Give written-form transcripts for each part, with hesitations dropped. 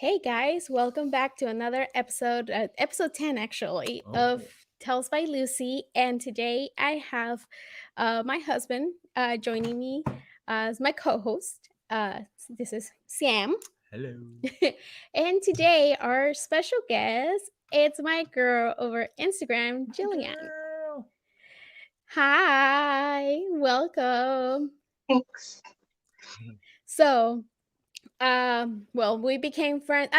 Hey guys, welcome back to another episode, episode 10 actually, of Oh, Tells by Lucy. And today I have my husband joining me as my co host. This is Sam. hello. And today our special guest, it's my girl over Instagram, Gillian. Girl. Hi, welcome. Thanks. So, well, we became friends.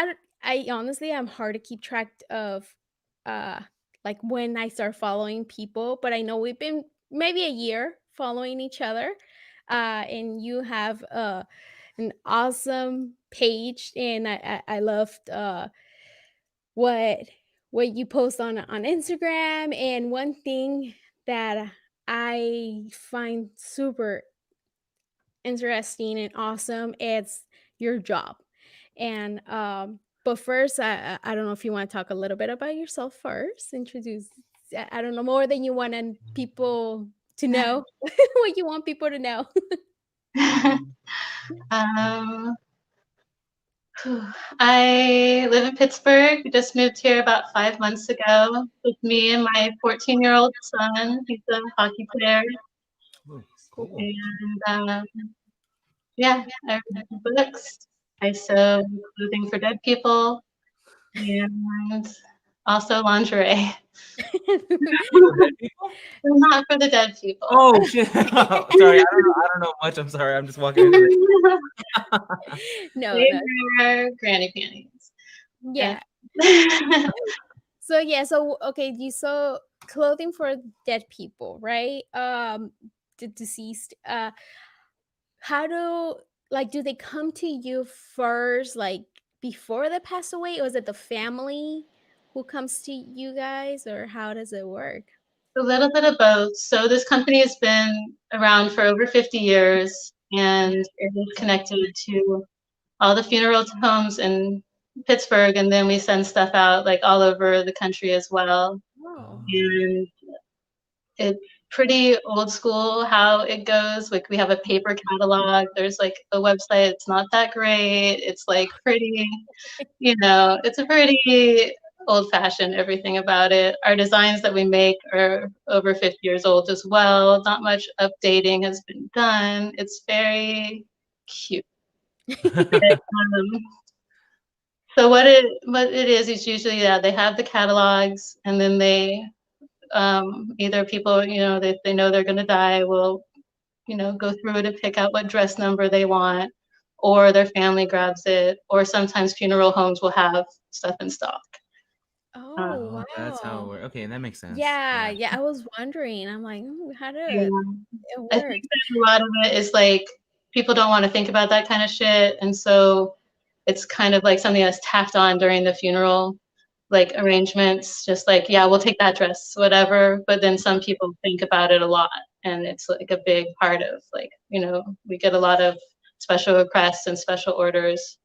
I honestly, I'm hard to keep track of, uh, like when I start following people, but I know we've been maybe a year following each other. And you have an awesome page, and I loved what what you post on Instagram. And one thing that I find super interesting and awesome is your job. And but first, I don't know if you want to talk a little bit about yourself first. Introduce. I don't know more than you want people to know what you want people to know. um, I live in Pittsburgh. Just moved here about 5 months ago with me and my 14-year-old son. He's a hockey player. Oh, Cool. cool. And yeah, I read books. I sew clothing for dead people and also lingerie. For dead people? Not for the dead people. Oh shit! Sorry, I don't know much. I'm sorry. I'm just walking into No, They no. wear granny panties. Yeah. And So yeah, so okay, you saw clothing for dead people, right? The deceased. How do do they come to you first, like before they pass away, or is it the family who comes to you guys, or how does it work? A little bit of both. So this company has been around for over 50 years, and it is connected to all the funeral homes in Pittsburgh, and then we send stuff out like all over the country as well. Oh. And it's pretty old school how it goes. Like we have a paper catalog. There's like a website. It's not that great. It's like pretty, it's a pretty old-fashioned everything about it. Our designs that we make are over 50 years old as well. Not much updating has been done. It's very cute. it. So what it is usually, yeah, they have the catalogs, and then they either people, they know they're gonna die, will, go through it and pick out what dress number they want, or their family grabs it, or sometimes funeral homes will have stuff in stock. Um, Oh, Oh, that's how it wow. works. Okay, that makes sense. Yeah, Yeah. yeah, I was wondering. I'm like, how did yeah. it I think work? that a lot of it is like people don't want to think about that kind of shit, and so it's kind of like something that's tacked on during the funeral, like arrangements, just like, yeah, we'll take that dress, whatever. But then some people think about it a lot, and it's like a big part of like, we get a lot of special requests and special orders.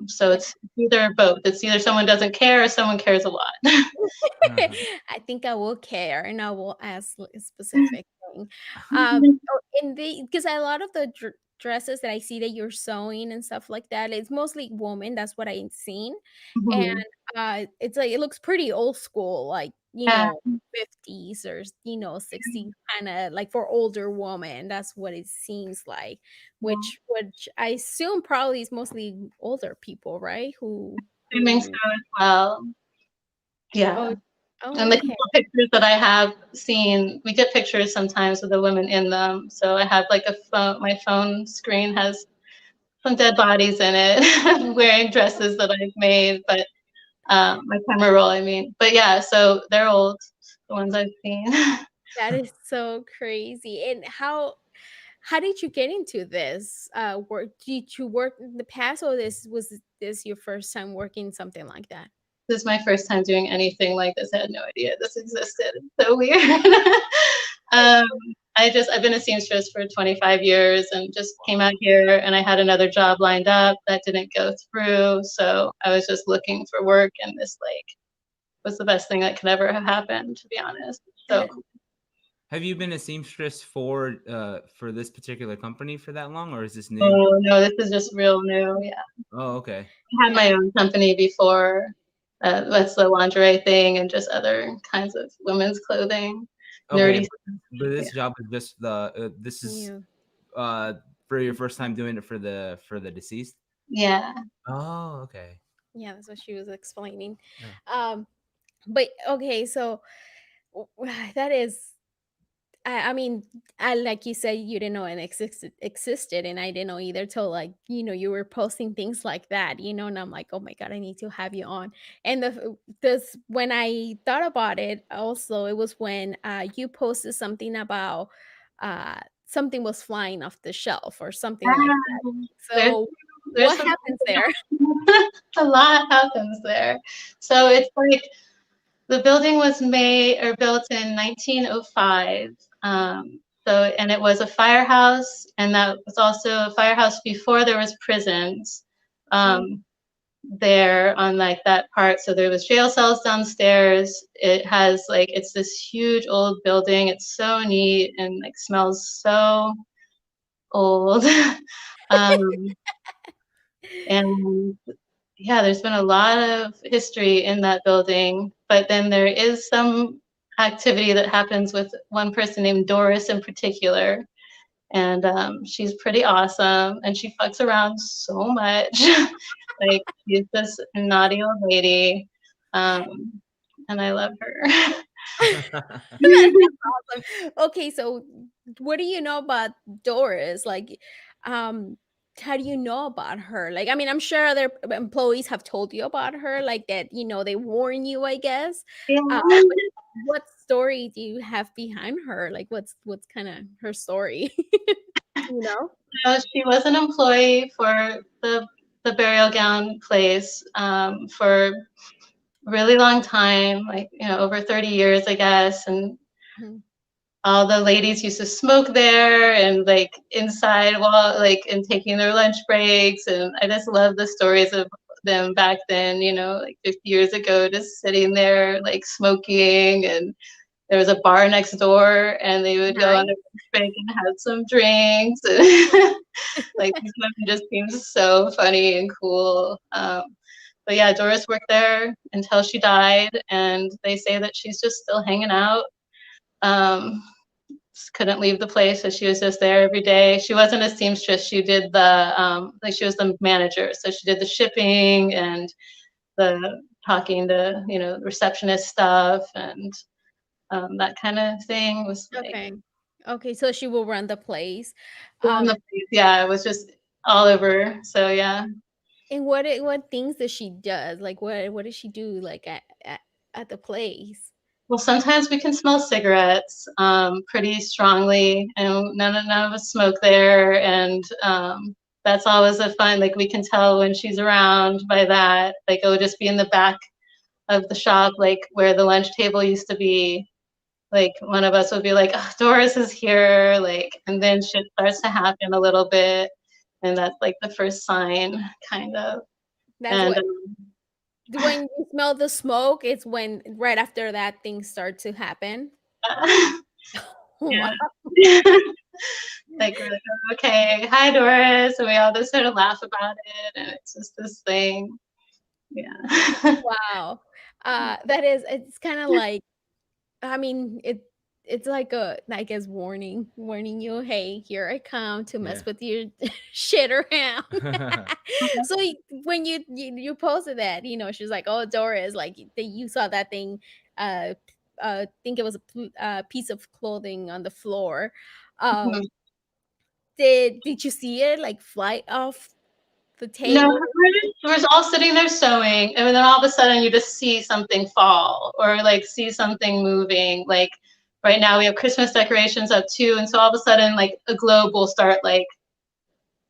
So Yeah. it's either both. It's either someone doesn't care or someone cares a lot. I think I will care, and I will ask a specific thing. In the because a lot of the dresses that I see that you're sewing and stuff like that, it's mostly woman. That's what I've seen, and Mhm. it's like it looks pretty old school, like Yeah, 50s or 60s, kind of like for older woman. That's what it seems like, yeah. which I assume probably is mostly older people, right? Assuming so Who as well. Yeah. oh And oh the okay. couple pictures that I have seen, we get pictures sometimes with the women in them. So I have like a phone, my phone screen has some dead bodies in it, wearing dresses that I've made, but my camera roll, I mean. But yeah, so they're old, the ones I've seen. That is so crazy. And how did you get into this? Work Did you work in the past, or this your first time working something like that? This is my first time doing anything like this. I had no idea this existed. It's so weird. um, I've been a seamstress for 25 years and just came out here, and I had another job lined up that didn't go through. So I was just looking for work, and this like was the best thing that could ever have happened, to be honest. So cool. Have you been a seamstress for this particular company for that long, or is this new? Oh no, this is just real new. Yeah. Oh, okay. I had Yeah. my own company before. That's the lingerie thing and just other kinds of women's clothing, Okay, nerdy but stuff. this Yeah. job is just this is Yeah. uh for your first time doing it for the deceased? Yeah. Oh, okay. Yeah, that's what she was explaining. Yeah. Um, but okay, so that is I mean, I like you said, you didn't know it existed, and I didn't know either till like you were posting things like that, and I'm like, oh my god, I need to have you on. And this when I thought about it, also it was when you posted something about something was flying off the shelf or something like that. Ah, there's So there's what some happens there? a lot happens there. So it's like the building was made or built in 1905. So and it was a firehouse, and that was also a firehouse before there was prisons. Mm, Um, there on like that part. So there was jail cells downstairs. It has like it's this huge old building. It's so neat and like smells so old. um, and yeah, there's been a lot of history in that building, but then there is some activity that happens with one person named Doris in particular. And she's pretty awesome and she fucks around so much. Like she's this naughty old lady. Um, and I love her. that's awesome. Okay, so what do you know about Doris? Like, um, how do you know about her? Like, I mean, I'm sure other employees have told you about her, like that, they warn you, I guess. Yeah. But what story do you have behind her? Like, what's kind of her story? Do you know? So she was an employee for the burial gown place for a really long time, like over 30 years, I guess. And Mhm. all the ladies used to smoke there and like inside while like and taking their lunch breaks. And I just love the stories of them back then, like 50 years ago, just sitting there like smoking. And there was a bar next door and they would go on a Nice. lunch break and have some drinks. And like these women just seemed so funny and cool. But yeah, Doris worked there until she died, and they say that she's just still hanging out. Um, just couldn't leave the place, so she was just there every day. She wasn't a seamstress. She did the like she was the manager, so she did the shipping and the talking to receptionist stuff and that kind of thing was like Okay. Okay, so she will run the place. in Um, the place. Yeah, it was just all over. So yeah. and what things does she does? Like what does she do like at the place? Well, sometimes we can smell cigarettes pretty strongly, and none of us smoke there. And that's always a fun. Like we can tell when she's around by that. Like it'll just be in the back of the shop, like where the lunch table used to be. Like one of us would be like, oh, Doris is here, like, and then shit starts to happen a little bit, and that's like the first sign, kind of. That's And what when you smell the smoke, it's when right after that things start to happen. Wow. yeah. Like we're like, "Oh, okay, hi Doris," and we all just sort of laugh about it, and it's just this thing. Yeah. Wow. That is it's kinda like I mean, it's like I guess warning you, "Hey, here I come to Yeah. mess with your shit around." So, when you posted that, she's like, "Oh, Doris, like, that you saw that thing, think it was a piece of clothing on the floor." Mhm. Um, did you see it, like, fly off the No, table? we're all sitting there sewing, and then all of a sudden you just see something fall or like see something moving. Like right now we have Christmas decorations up too, and so all of a sudden like a globe will start like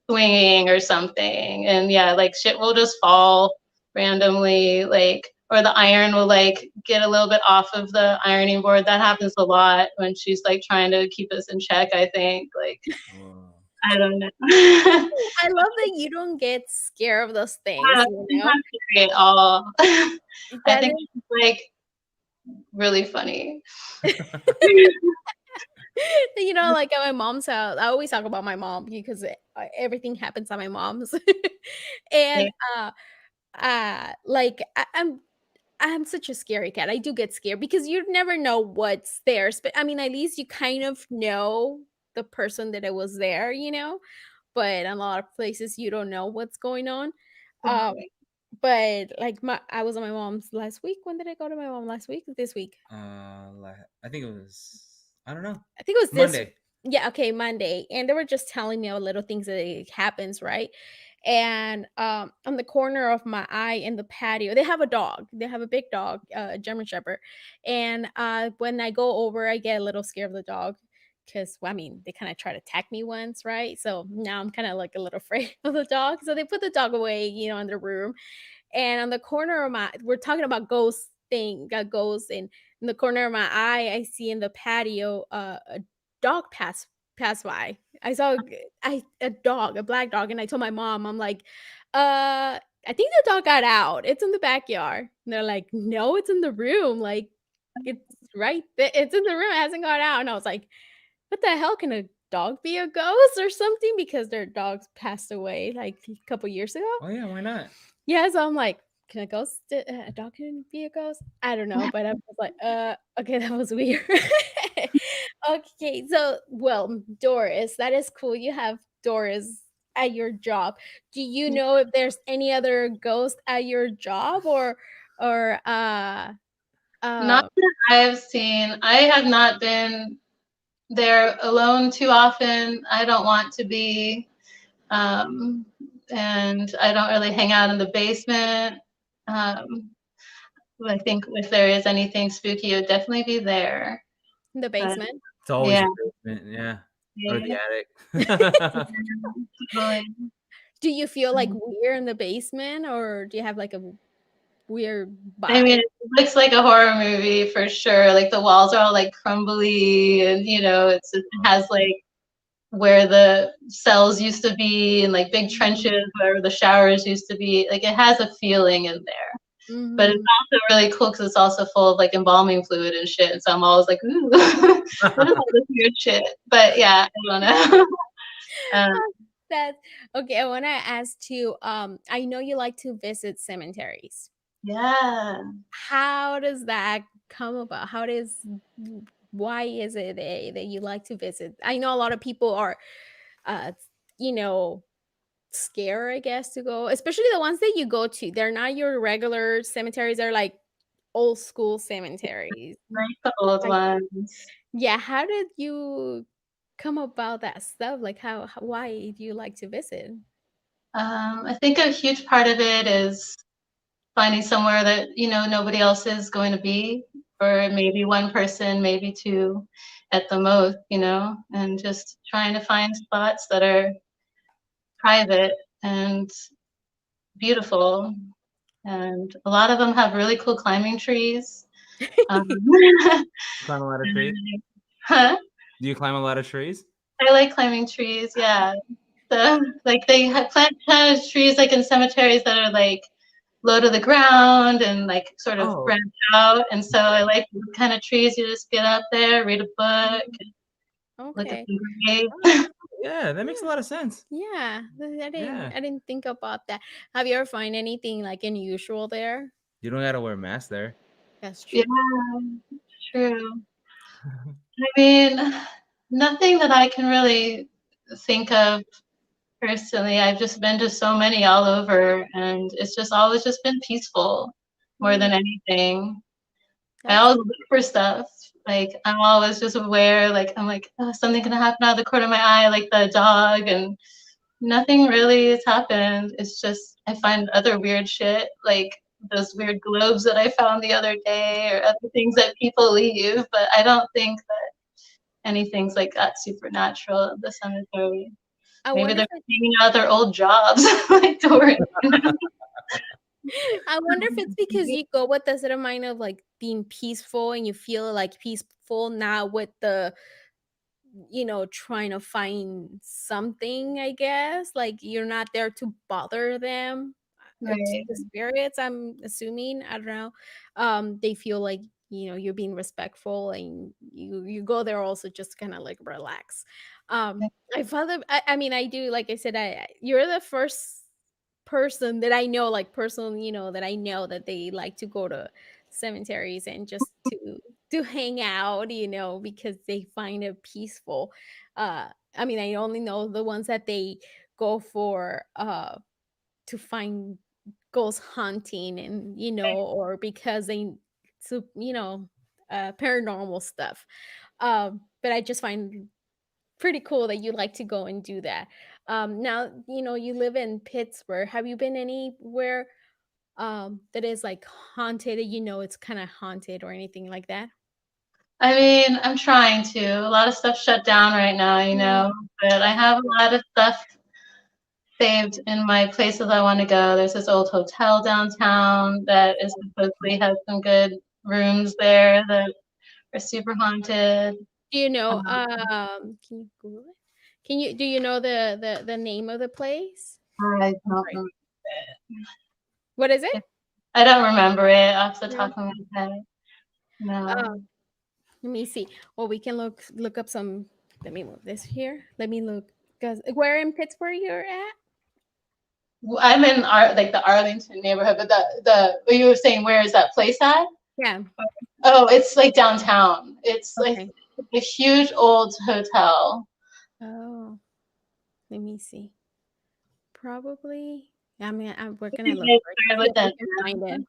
swinging or something, and yeah, like shit will just fall randomly, like or the iron will like get a little bit off of the ironing board. That happens a lot when she's like trying to keep us in check. I think like Whoa. I don't know. I love that you don't get scared of those things, Yeah, it's not scary at all. I That think is it's like really funny. Like at my mom's house, I always talk about my mom because everything happens at my mom's. And, Yeah. like, I'm such a scary cat. I do get scared because you never know what's there. I mean, at least you kind of know the person that it was there, but in a lot of places you don't know what's going on. Um, Right. but like I was at my mom's last week. When did I go to my mom last week? This week. I think it was, I don't know, I think it was this. Monday. Yeah, okay, Monday. And they were just telling me about little things that it happens, right? And on the corner of my eye in the patio, they have a dog. They have a big dog, a German Shepherd. And when I go over, I get a little scared of the dog because, well, I mean, they kind of try to attack me once, right? So now I'm kind of like a little afraid of the dog. So they put the dog away, in the room. And on the corner of my we're talking about ghosts, and in the corner of my eye, I see in the patio, a dog pass by. I saw a dog, a black dog, and I told my mom, I'm like, I think the dog got out. It's in the backyard." And they're like, "No, it's in the room, like, it's right there. It's in the room, it hasn't got out." And I was like, "What the hell? Can a dog be a ghost or something?" Because their dogs passed away, like, a couple years ago. Oh yeah, why not? Yeah, so I'm like, "Can a dog can be a ghost?" I don't know, but I was like, okay, that was weird." Okay, so, well, Doris, that is cool, you have Doris at your job. Do you know if there's any other ghost at your job, or, Not uh that I've seen. I have not been there alone too often. I don't want to be. Um, and I don't really hang out in the basement. Um, I think if there is anything spooky, it would definitely be there. in the But basement? It's always yeah, the basement, yeah, or the yeah, attic. totally. Do you feel, like, weird in the basement, or do you have, like, a weird I mean, vibe? it looks like a horror movie for sure. Like the walls are all like crumbly, and it has like where the cells used to be, and like big trenches Mhm. where the showers used to be. Like it has a feeling in there. But it's Mhm. also really cool because it's also full of like embalming fluid and shit. So I'm always like, ooh, what is all this weird shit? But yeah, I don't know. um, That's okay. I want to ask too. I know you like to visit cemeteries. yeah, How does that come about? Why is it that you like to visit? I know a lot of people are, uh, you know, scared, I guess, to go, especially the ones that you go to. They're not your regular cemeteries. They're like old school cemeteries. like the old Like, ones. yeah. How did you come about that stuff? Like, why do you like to visit? I think a huge part of it is finding somewhere that nobody else is going to be, or maybe one person, maybe two at the most, and just trying to find spots that are private and beautiful. And a lot of them have really cool climbing trees. um, Climb a lot of trees? huh? Do you climb a lot of trees? I like climbing trees, yeah. Like they have plant kind of trees like in cemeteries that are like low to the ground and like sort of Oh, branch out. And so I like the kind of trees you just get up there, read a book, Mhm. look at Okay. some grave. oh, yeah, that makes a Yeah. lot of sense. Yeah. I didn't Yeah. I didn't think about that. Have you ever find anything like unusual there? You don't gotta wear a mask there. That's Yeah, true. true. I mean, nothing that I can really think of personally. I've just been to so many all over, and it's just always just been peaceful more Mm, than anything. I that's always look for stuff. Like I'm always just aware. Like I'm like, oh, something gonna happen out of the corner of my eye, like the dog, and nothing really has happened. It's just I find other weird shit, like those weird globes that I found the other day, or other things that people leave. But I don't think that anything's like that supernatural at the cemetery. I Maybe wonder they're if it hanging out their old jobs, like Doris. I wonder if it's because you go with the sort of mind of like being peaceful and you feel like peaceful now with the trying to find something, I guess. Like you're not there to bother them. To Right. the spirits, I'm assuming. I don't know. They feel like you're being respectful, and you go there also just kind of like relax. I found them. I mean, I do, like I said, you're the first person that I know, like personally, that I know that they like to go to cemeteries and just to hang out, because they find it peaceful. I mean, I only know the ones that they go for to find ghost hunting, and or because they to paranormal stuff. But I just find pretty cool that you like to go and do that. Now, you live in Pittsburgh. Have you been anywhere that is like haunted, that it's kind of haunted or anything like that? I mean, I'm trying to. A lot of stuff shut down right now, Mm. but I have a lot of stuff saved in my places I want to go. There's this old hotel downtown that is supposedly has some good rooms there that are super haunted. Can you Google it? Do you know the name of the place? I don't Right. remember What is it? it. I don't remember it off the No. top of my head. Uh, No. Let me see. Well, we can look up some. Let me move this here. Let me look. Because where in Pittsburgh you're at? I'm in like the Arlington neighborhood, but what you were saying, where is that place at? Yeah. Oh, it's like downtown. It's like Okay. a huge old hotel. Oh, let me see. Probably. I mean, we're You gonna can look get for it. started See with if we that can find it. now.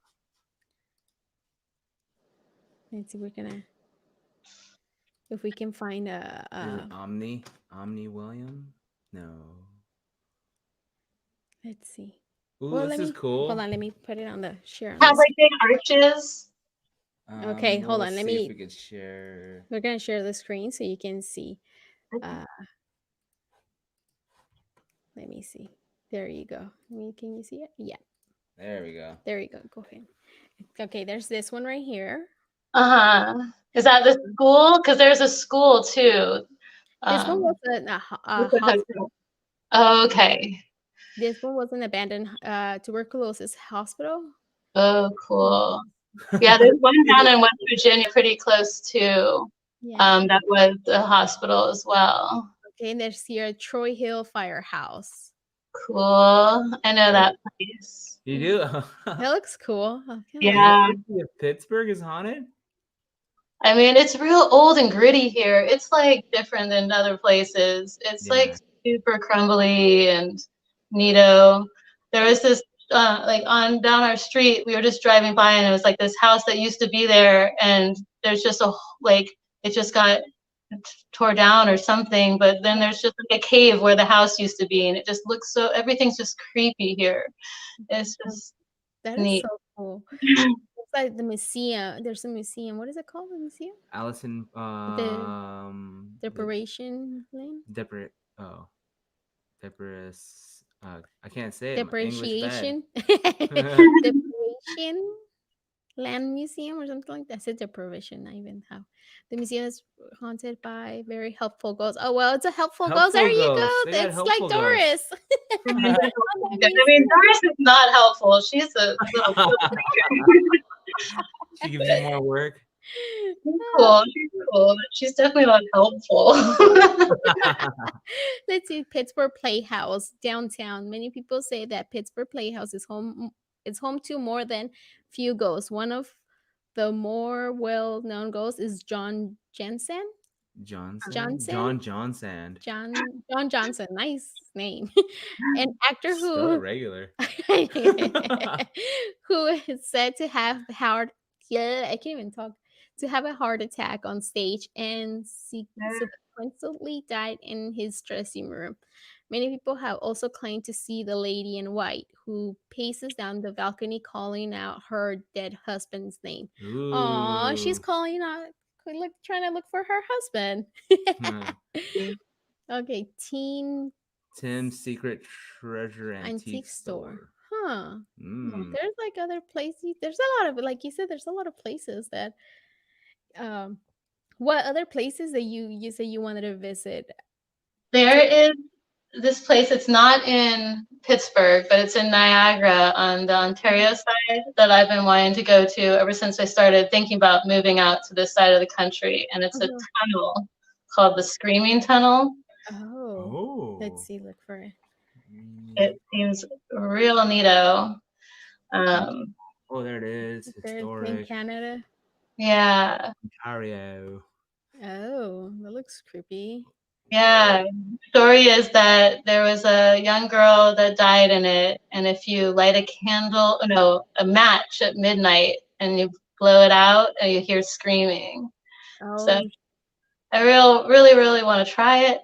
Let's see. We're gonna if we can find a. Is it Omni William? No. Let's see. Ooh, Well, this is hold cool. on. Let me put it on the share on Have this. like big arches. Okay, hold We'll on. see if we could share. We're gonna share the screen so you can see. Uh, Let me see. There you go. Can you see it? Yeah. There we go. There you go. Go ahead. Okay, there's this one right here. Uh-huh. Is that the school? Because there's a school too. This one was Um, a with the hospital. hotel. Oh, okay. This one was an abandoned tuberculosis hospital. Oh, Mm. cool. Yeah, there's one Is down it? in West Virginia pretty close to Yeah. that was a hospital as well. Okay, and there's here Troy Hill Firehouse. Cool. I know Wait, that place. you do? That looks cool. Okay, Is it Yeah. crazy if Pittsburgh is haunted? I mean, it's real old and gritty here. It's like different than other places. It's like Yeah. super crumbly and neato. There was this like on down our street, we were just driving by and it was like this house that used to be there and there's just like it just got tore down or something, but then there's just like a cave where the house used to be and it just looks so everything's just creepy here. It's just that is neat. so cool. It's like the museum. There's a museum. What is it called? The museum? Allison, The the Decoration Lane? Depre, oh, Depres, I can't say it. My English bad. Depreciation? Depreciation Land Museum or something like that. I said deprivation, not even how. The museum is haunted by very helpful ghosts. Oh, well, it's a helpful ghost. There Helpful you ghosts. go. They got It's like helpful ghosts. Doris. On that I mean, museum. Doris is not helpful. She's a little She gives you more work. cool. She's cool, but she's definitely not helpful. Let's see, Pittsburgh Playhouse downtown. Many people say that Pittsburgh Playhouse is home to more than few ghosts. One of the more well-known ghosts is John Jensen. Johnson? Johnson? John Sand. John Johnson, nice name. An actor Spell it regular. who is said to have heart yeah, I can't even talk to have a heart attack on stage and subsequently died in his dressing room. Many people have also claimed to see the lady in white who paces down the balcony calling out her dead husband's name. Aw, she's Ooh. calling out, trying to look for her husband. Hmm. Okay, teen Tim's Secret Treasure antique Antique store. Store. Huh. Well, Mm. there's like other places. There's a lot of, like you said, there's a lot of places that um what other places that you say you wanted to visit? There To is this place. It's not in Pittsburgh, but it's in Niagara on the Ontario side that I've been wanting to go to ever since I started thinking about moving out to this side of the country. And it's a Uh-huh. tunnel called the Screaming Tunnel. Oh, let's Oh. see. Look for it. It seems real neato. Um, Oh, there it is. There in Historic Canada. yeah, Ontario. Oh, that looks creepy. yeah. Story is that there was a young girl that died in it, and if you light a candle, no, a match at midnight, and you blow it out, and you hear screaming. So Oh, I really want to try it.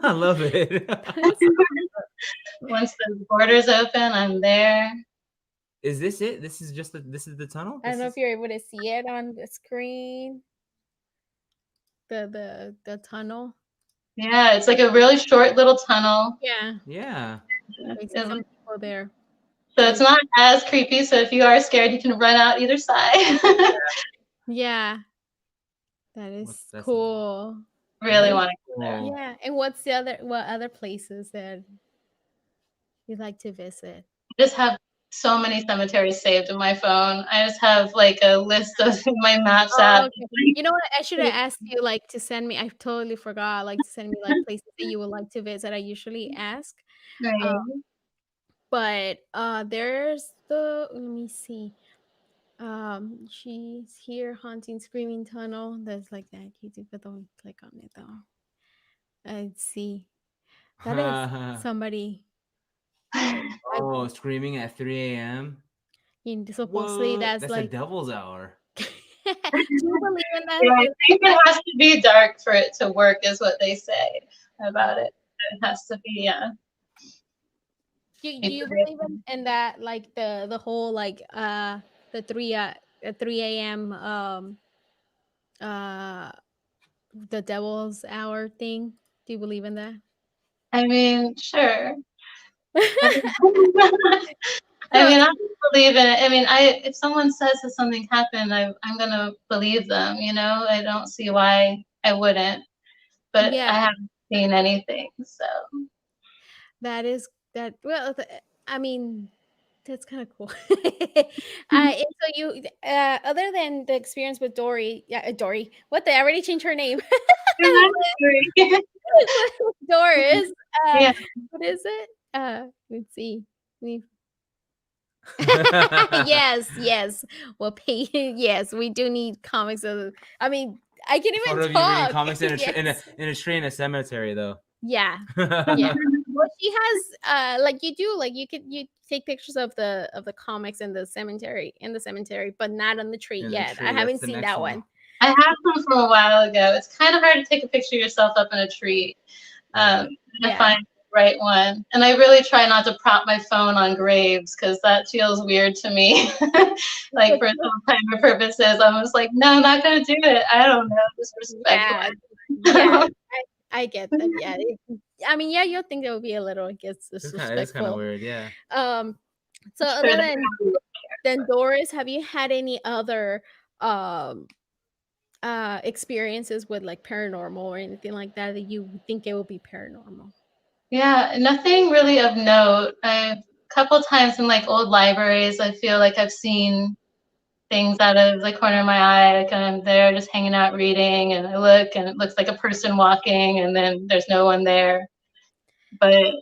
I love it. that's Once the borders open, I'm there. Is this it? This is just this is the tunnel? I don't This know is if you're able to see it on the screen. The tunnel. Yeah, it's like a really short little tunnel. Yeah, yeah. I see some It- people there. So So it's not as creepy. So if you are scared, you can run out either side. yeah, that is That's cool. that Really is want to go there. cool. Yeah, and what other places that you'd like to visit? I just have so many cemeteries saved in my phone. I just have like a list of my Maps Oh, app. okay. You know what? I should have asked you like to send me. I totally forgot like to send me like places that you would like to visit. I usually ask. Right. But there's the let me see. She's here haunting screaming tunnel. There's like that YouTube, but don't click on it though. Let's see. That is somebody. I Oh, screaming at 3 a.m. supposedly What? that's That's the like. devil's hour. Do you believe in that? Yeah, I think it has to be dark for it to work, is what they say about it. It has to be, yeah. Do you believe in that like the whole like the 3 a.m. uh the devil's hour thing? Do you believe in that? I mean, sure. I So mean, I believe in it. I mean, if someone says that something happened, I'm gonna believe them. You know, I don't see why I wouldn't. But yeah, I haven't seen anything, so that is that. Well, I mean, that's kind of cool. And so you, other than the experience with Dory, yeah, Dory. What the? I already changed her name. Doris. yeah. What is it? Let's see. We yes, yes. Well, pay yes, we do need comics of I mean, I can Photo even of you reading talk. comics in a Yes. in a tree in a cemetery though. Yeah, yeah. Well, she has like you do like you take pictures of the comics in the cemetery, but not on the tree In the yet. I tree. That's haven't the seen next that one. one. I have some from a while ago. It's kind of hard to take a picture of yourself up in a tree. Yeah. To Yeah. find the right one. And I really try not to prop my phone on graves because that feels weird to me. Like for some kind of purposes, I'm just like, no, I'm not gonna do it. I don't know, disrespectful. Yeah. Yeah. I get them. Yeah. I mean, yeah, you'll think that would be a little, I guess, It's kind of disrespectful. weird, yeah. So other than Doris, have you had any other um experiences with like paranormal or anything like that that you think it would be paranormal? Yeah, nothing really of note. I've a couple times in like old libraries, I feel like I've seen things out of the corner of my eye. Like I'm there just hanging out reading, and I look, and it looks like a person walking, and then there's no one there. But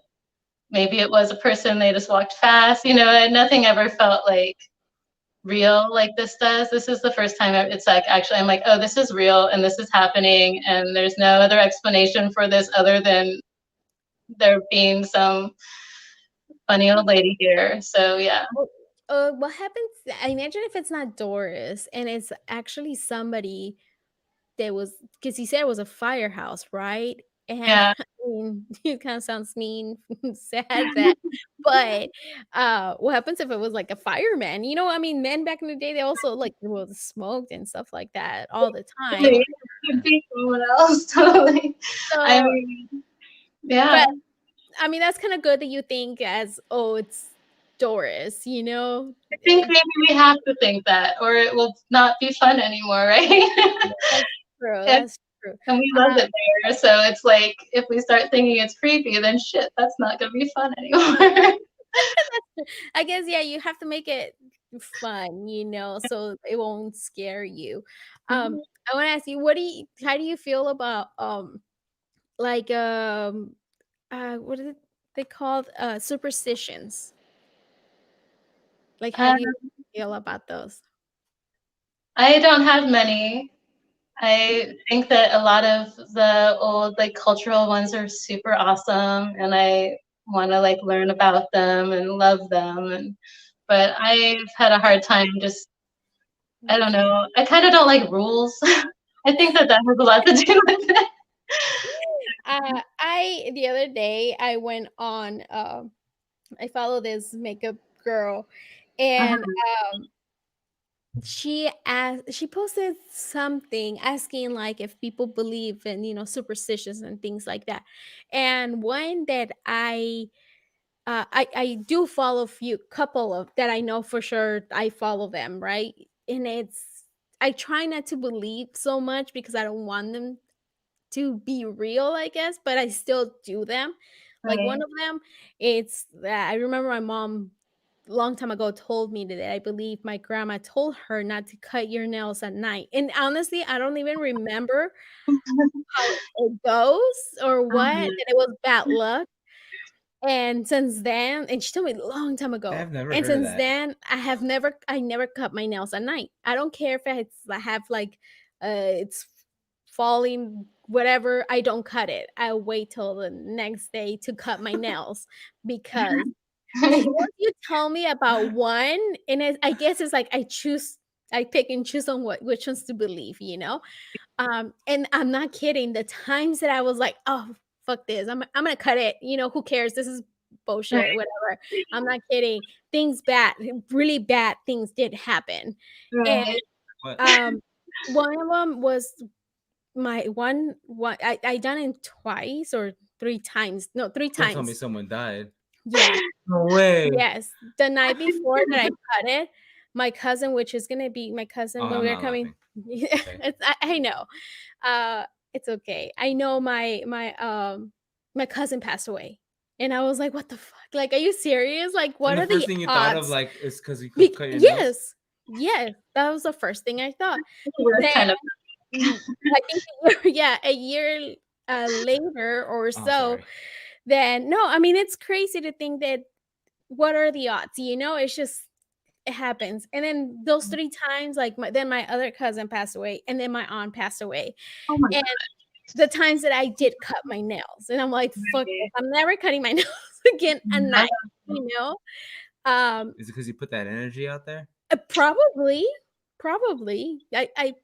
maybe it was a person, they just walked fast, and nothing ever felt like real like this does. This is the first time it's like actually I'm like, oh, this is real and this is happening, and there's no other explanation for this other than there being some funny old lady here. So yeah. Well, what happens? I imagine if it's not Doris and it's actually somebody that was because you said it was a firehouse, right? And Yeah. I mean, it kind of sounds mean, sad that, but what happens if it was like a fireman? You know, I mean, men back in the day, they also like well smoked and stuff like that all the time. It could be someone else, totally. I So, mean, yeah. but I mean, that's kind of good that you think as oh, it's Doris. You know, I think maybe we have to think that, or it will not be fun anymore, right? that's true. Yeah, That's true. And we love it there. So it's like if we start thinking it's creepy, then shit, that's not gonna be fun anymore. I guess, yeah, you have to make it fun, so it won't scare you. I wanna ask you, how do you feel about, like, what is it they called? Superstitions. Like, how Uh, do you feel about those? I don't have many. I think that a lot of the old like cultural ones are super awesome and I want to like learn about them and love them and but I've had a hard time just I don't know. I kind of don't like rules. I think that that has a lot to do with it. I the other day, I went on, I follow this makeup girl, and, Uh-huh, she posted something asking, like, if people believe in, superstitions and things like that. And one that I do follow few couple of that I know for sure I follow them, right? And I try not to believe so much because I don't want them to be real, I guess, but I still do them. Like right. one of them, it's that I remember my mom long time ago told me that I believe my grandma told her not to cut your nails at night. And honestly, I don't even remember how it goes or what, Uh-huh, that it was bad luck. And since then, and she told me a long time ago. I've never And heard of since that. then, I never cut my nails at night. I don't care if I have like it's falling, whatever, I don't cut it. I wait till the next day to cut my nails because once you tell me about one, and I guess it's like I pick and choose on which ones to believe. And I'm not kidding, the times that I was like, "Oh, fuck this. I'm gonna cut it, who cares? This is bullshit, right, whatever." I'm not kidding. Really bad things did happen. And, right. What? um, one of them was my one I done it twice or 3 times. No, 3 Don't tell me times. someone died. Yeah. No way. Yes. The night before that I cut it, my cousin, which is gonna be my Oh, cousin when I'm we were not coming. laughing. Okay. I know. It's okay. I know my cousin passed away, and I was like, "What the fuck? Like, are you serious? Like, And what the are first the thing you thought of, odds?" like, is because you could cut your nails? Yes, yes, that was the first thing I thought. We're Then, kind of I think yeah, a year later or Oh, so, sorry. then no, I mean, it's crazy to think that what are the odds? It's just it happens. And then those 3 times, like, my other cousin passed away, and then my aunt passed away. oh my And the times that I did cut my nails, and I'm like, "Fuck this, God. I'm never cutting my nails again at night," you know? Um, Is it because you put that energy out there? probably, probably. I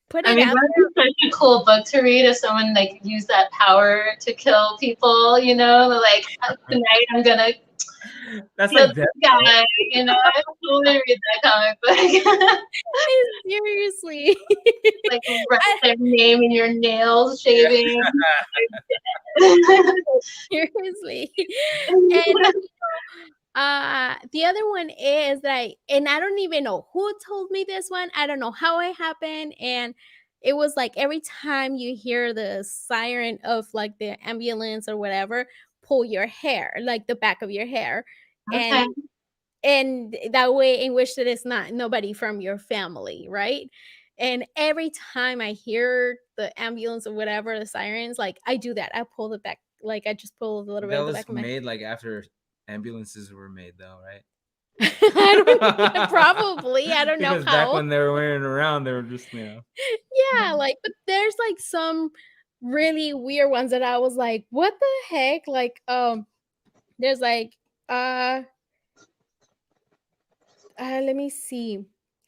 put I it mean, out that'd be such a cool book to read if someone like used that power to kill people, like tonight I'm gonna That's kill like this death note. guy, I'd totally read that comic book. there. Seriously. Like write I their name in your nails, shaving. Right. seriously. And the other one is that and I don't even know who told me this one. I don't know how it happened. And it was like every time you hear the siren of like the ambulance or whatever, pull your hair, like the back of your hair. Okay. And that way in which that it's not nobody from your family, right? And every time I hear the ambulance or whatever, the sirens, like I do that. I pull the back, like I just pull a little bit That of the was back of my made, like, after ambulances were made, though, right? I don't probably, I don't know Because back how. when they were wearing around, they were just. Yeah, like, but there's, like, some really weird ones that I was like, "What the heck?" Like, there's, like, uh, let me see.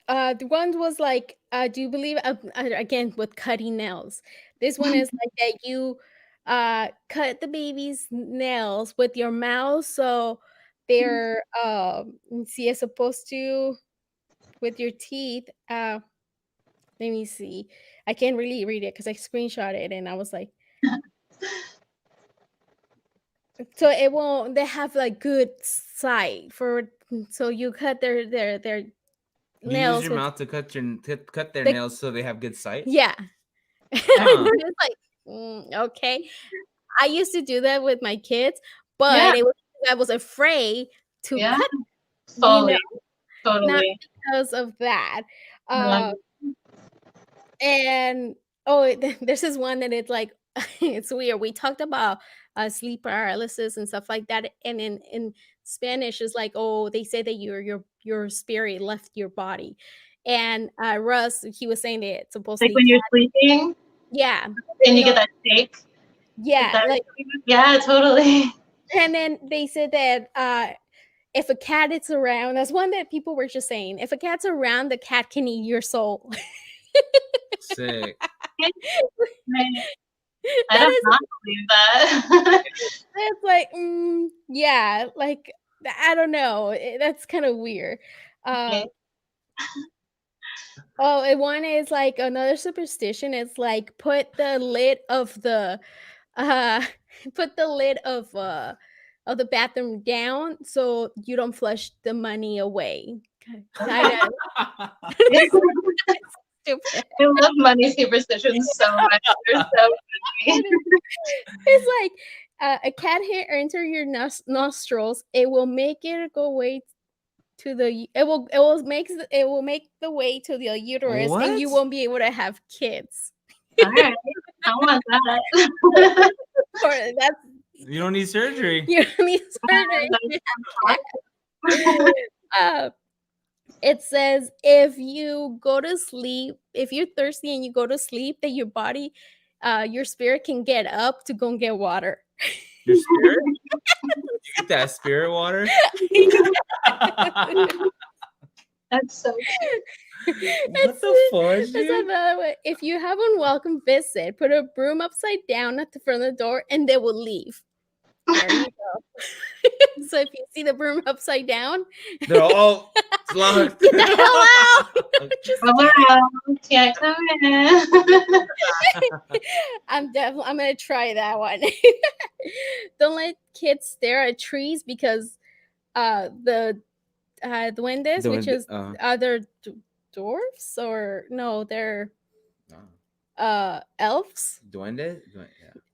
The one was like, "Do you believe," again, with cutting nails. This one is like that you, cut the baby's nails with your mouth, so they're, let's see, as opposed to with your teeth, let me see. I can't really read it because I screenshot it and I was like, so it won't they have like good sight for so you cut their You use nails your with mouth to cut their the nails so they have good sight? yeah. Huh. It's like, okay. I used to do that with my kids, Yeah, but I was afraid to yeah, cut, you know, totally, not totally. because of that. Uh, Um, and oh, this is one that it's like it's weird. We talked about sleep paralysis and stuff like that, and in Spanish is like, oh, they say that your spirit left your body, and Russ he was saying that like supposedly when you're sleeping yeah, and you you know, get that shake, like yeah, that. like, Yeah, totally. and then they said that if a cat is around, that's one that people were just saying. If a cat's around, the cat can eat your soul. Sick. I That don't is not believe that. that's like, yeah, like I don't know. That's kind of weird. Uh, Okay. oh, and one is like another superstition is like uh put the lid of the bathroom down so you don't flush the money away. I know. Stupid. I love money superstitions so much. They're so funny. It's like a cat hair enter your nostrils. It will make it go away to the. It will make the way to the uterus, and What? you won't be able to have kids. All right, I want that. Or that's You don't need surgery. you need surgery. If you have cat. Uh, it says if you go to sleep, if you're thirsty and you go to sleep, that your body, your spirit can get up to go and get water. Your spirit? You get that spirit water? That's so cute. What the fudge, It's dude? another way. If you have unwelcome visit, put a broom upside down at the front of the door and they will leave. There you go. So if you see the broom upside down, They're all it's locked. get the hell out. Just Come kidding. around, can't come in. I'm gonna try that one. Don't let kids stare at trees because the duendes, which Duende, is other dwarfs or no, they're oh. elves, Yeah.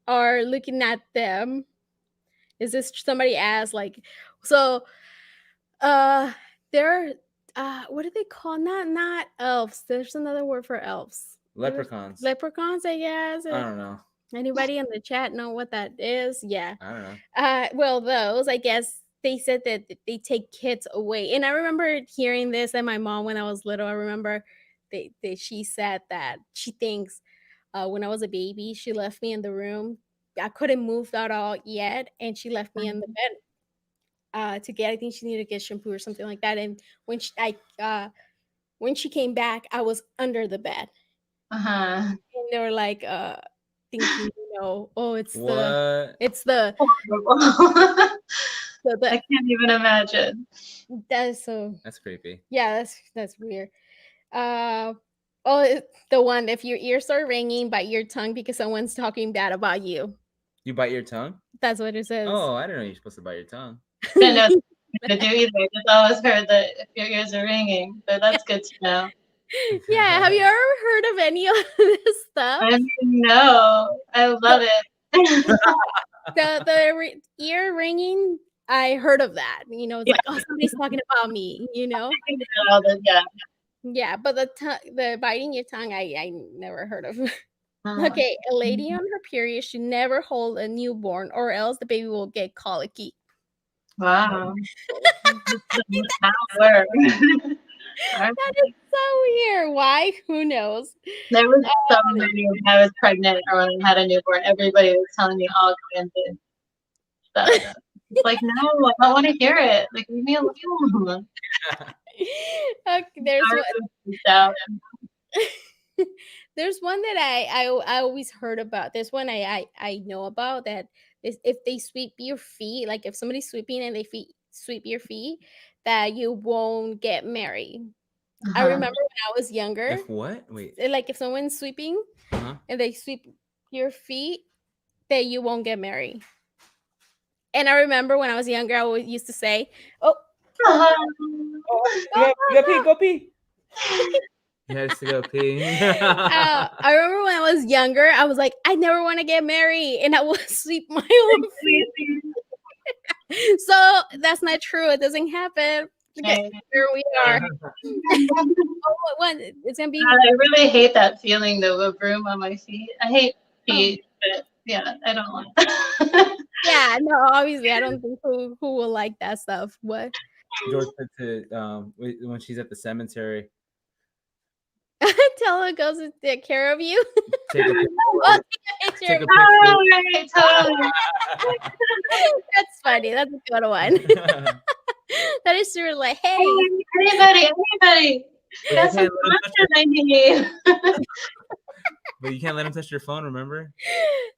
are looking at them. Is this somebody asked like so uh they're what do they call not elves? There's another word for elves. Leprechauns. Leprechauns, I guess. I don't know. Anybody in the chat know what that is? Yeah. I don't know. Well, those, I guess they said that they take kids away. And I remember hearing this and my mom when I was little. I remember she said that she thinks when I was a baby, she left me in the room. I couldn't move at all yet, and she left me in the bed to get. I think she needed to get shampoo or something like that. And when she came back, I was under the bed, Uh-huh. and they were like thinking, oh, What? it's the Horrible. the I can't even imagine. that's so That's creepy. yeah, that's weird. Uh the one if your ears start ringing, bite your tongue because someone's talking bad about you. You bite your tongue? That's what it says. Oh, I didn't know you're supposed to bite your tongue. I didn't know to do either. I just always heard that if your ears are ringing, but that's good to know. Yeah, have you ever heard of any of this stuff? I mean, no, I love it. Ear ringing, I heard of that. It's Yeah, like, oh, somebody's talking about me. yeah. Yeah, but the biting your tongue, I never heard of. Oh, Okay, a lady on her period should never hold a newborn, or else the baby will get colicky. wow. The power. That is so weird. Why? Who knows? There was so many when I was pregnant or when I had a newborn. Everybody was telling me all kinds of stuff. It's like, no, I don't want to hear it. Like, leave me alone. Okay, there's one that I always heard about. There's one I know about that is if they sweep your feet, like if somebody's sweeping and they sweep your feet, that you won't get married. I remember when I was younger, If what? Wait. like if someone's sweeping and they sweep your feet, that you won't get married. And I remember when I was younger, I always used to say, "Oh, Go pee, go pee." He has to go pee. I remember when I was younger, I was like, I never want to get married, and I would sweep my own feet. So that's not true. It doesn't happen. Look at Right. here we are. Oh, what? It's gonna be. I really hate that feeling though of broom on my feet. I hate Oh, feet, but yeah, I don't want that. yeah. No, obviously, I don't think who will like that stuff. What? George said to when she's at the cemetery, Tell her goes to take care of you. take a picture. Oh, take a picture Take of a you. Oh, picture. right, totally. That's funny. That's a good one. That is true. Like, hey, Anybody, But you got some can't let him touch sponsors I need. but you can't let him touch your phone, remember?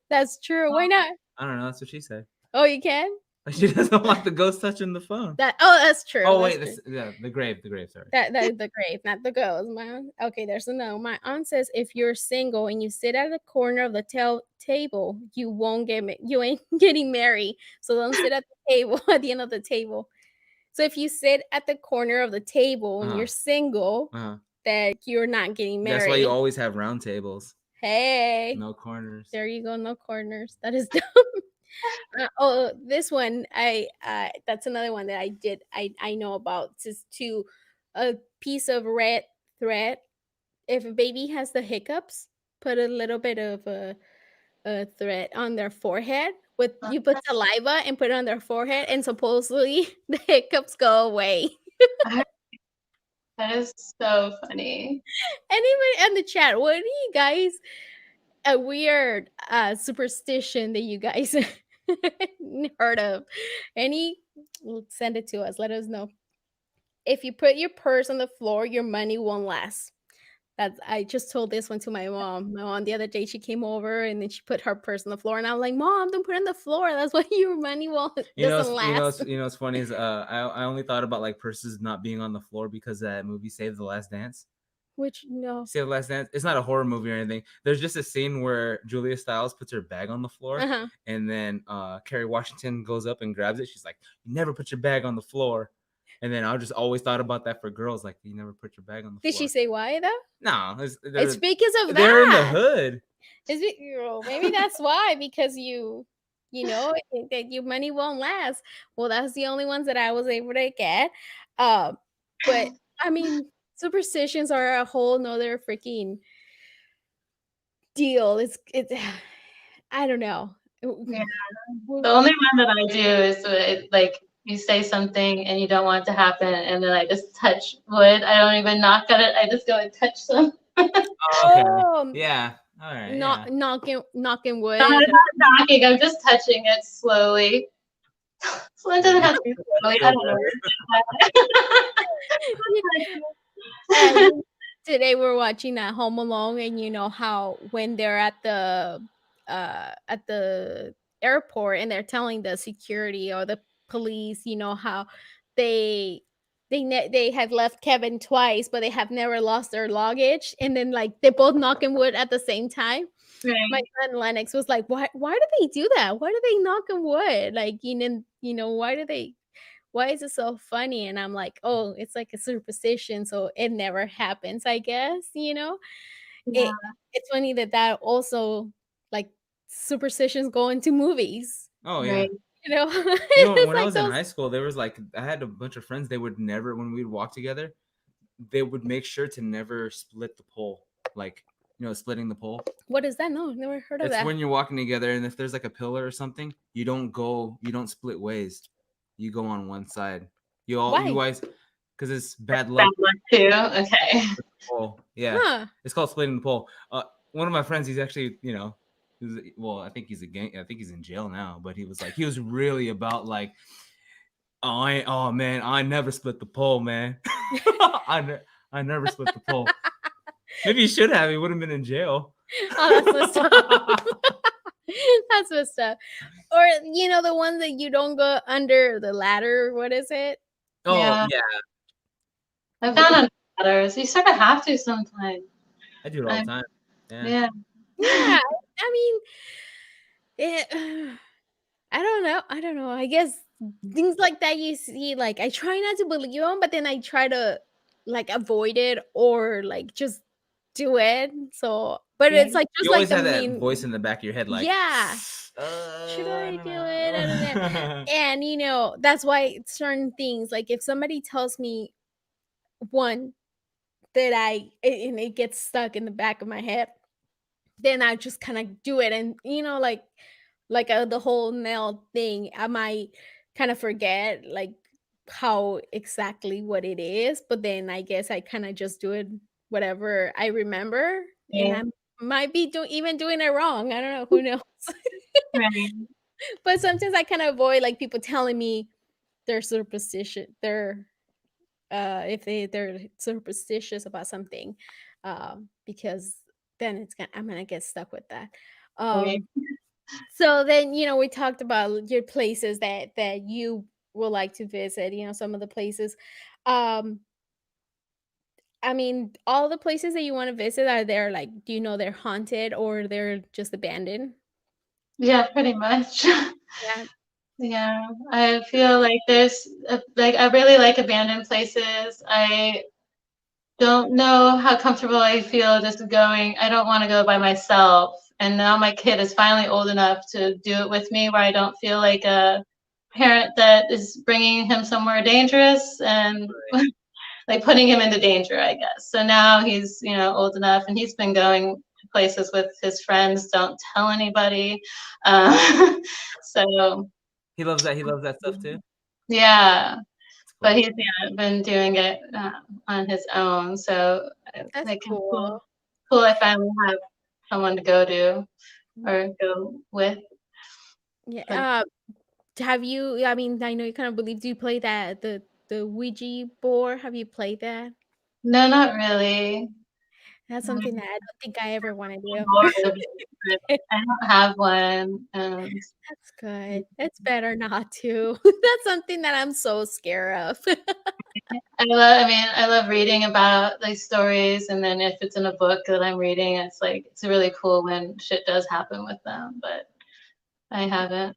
that's true. Why not? I don't know, that's what she said. Oh, you can. Like she doesn't want the ghost touching the phone. That's true. Oh that's wait, true. yeah, the grave, sorry. That the grave, not the ghost. Okay, there's a no. My aunt says if you're single and you sit at the corner of the table, you won't you ain't getting married. So don't sit at the table at the end of the table. So if you sit at the corner of the table and you're single, that you're not getting married. That's why you always have round tables. Hey, no corners. There you go, no corners. That is dumb. This one, that's another one that I did. I know about. Just to a piece of red thread. If a baby has the hiccups, put a little bit of a thread on their forehead. You put saliva and put it on their forehead, and supposedly the hiccups go away. That is so funny. Anybody in the chat, what do you guys a weird superstition that you guys heard of? Send it to us. Let us know. If you put your purse on the floor, your money won't last. I just told this one to my mom. My mom the other day, she came over and then she put her purse on the floor, and I'm like, Mom, don't put it on the floor. That's why your money won't doesn't last. What's funny is I only thought about like purses not being on the floor because that movie Save the Last Dance. Which no. Save the Last Dance. It's not a horror movie or anything. There's just a scene where Julia Stiles puts her bag on the floor, and then Kerry Washington goes up and grabs it. She's like, "You never put your bag on the floor." And then I just always thought about that for girls, like you never put your bag on the floor. Did she say why though? No, it's because of that. They're in the hood. Maybe that's why, because you know that your money won't last. Well, that's the only ones that I was able to get. But I mean, superstitions are a whole nother freaking deal. It's I don't know. Yeah. The only one that I do is like you say something and you don't want it to happen, and then I just touch wood. I don't even knock on it. I just go and touch some. Okay. Yeah. All right. Knocking wood. No, I'm not knocking. I'm just touching it slowly. So it doesn't have to be slowly. I don't know. Today we're watching that Home Alone, and you know how when they're at the airport and they're telling the security or the police, you know how they have left Kevin twice, but they have never lost their luggage, and then like they both knocking wood at the same time. Right. My son Lennox was like, why do they do that? Why do they knock on wood? Like, why is it so funny? And I'm like, oh, it's like a superstition, so it never happens, I guess, Yeah. It's funny that also, like, superstitions go into movies. Oh, yeah. Right. When I was in high school, there was like, I had a bunch of friends, they would never, when we'd walk together, they would make sure to never split the pole. Like, splitting the pole. What is that? No, I've never heard of that. It's when you're walking together, and if there's like a pillar or something, you don't split ways. You go on one side. Why? Because it's bad luck. Bad luck too. Okay. Oh, yeah. Huh. It's called splitting the pole. One of my friends, he's actually, I think he's in jail now, but he was really about like, man, I never split the pole, man. I never split the pole. Maybe he should have. He would have been in jail. Oh, that's messed up. That's messed up. Or the one that you don't go under the ladder. What is it? Oh yeah. I've gone under ladders. You sort of have to sometimes. I do it all the time. Yeah. Yeah. I mean, I don't know. I guess things like that you see. Like I try not to believe them, but then I try to like, avoid it or, like, just do it. So but Yeah. it's, like, just You like always the have that voice main. in the back of your head, like, Yeah. Should I I don't do it? I don't know. know. And, that's why certain things, like, if somebody tells me one that and it gets stuck in the back of my head, then I just kinda do it and, the whole nail thing, I might kinda forget, like, how exactly what it is, but then I guess I kinda just do it whatever I remember, and Yeah. I might be even doing it wrong, I don't know, who knows? Right. But sometimes I kinda avoid, like, people telling me if they're superstitious about something, because then I'm gonna get stuck with that. Right. Um, so then, we talked about your places that you would like to visit, some of the places. Um, I mean, all the places that you wanna visit, are there, like, do you know they're haunted or they're just abandoned? Yeah, pretty much. Yeah. Yeah, I feel like like I really like abandoned places. I don't know how comfortable I feel just going. I don't want to go by myself. And now my kid is finally old enough to do it with me, where I don't feel like a parent that is bringing him somewhere dangerous and like putting him into danger, I guess. So now he's, old enough, and he's been going to places with his friends. Don't tell anybody. So He loves that stuff too? yeah, It's but cool. he's been doing it on his own. So That's like cool. cool. I finally have someone to go to or go with. Yeah, But have you I mean, I know you kind of believe do you play the Ouija board? Have you played that? no, not really. That's something that I don't think I ever wanna do. Bored of it, but I don't have one. That's good. It's better not to. That's something that I'm so scared of. I love reading about like stories, and then if it's in a book that I'm reading, it's like it's really cool when shit does happen with them. But I haven't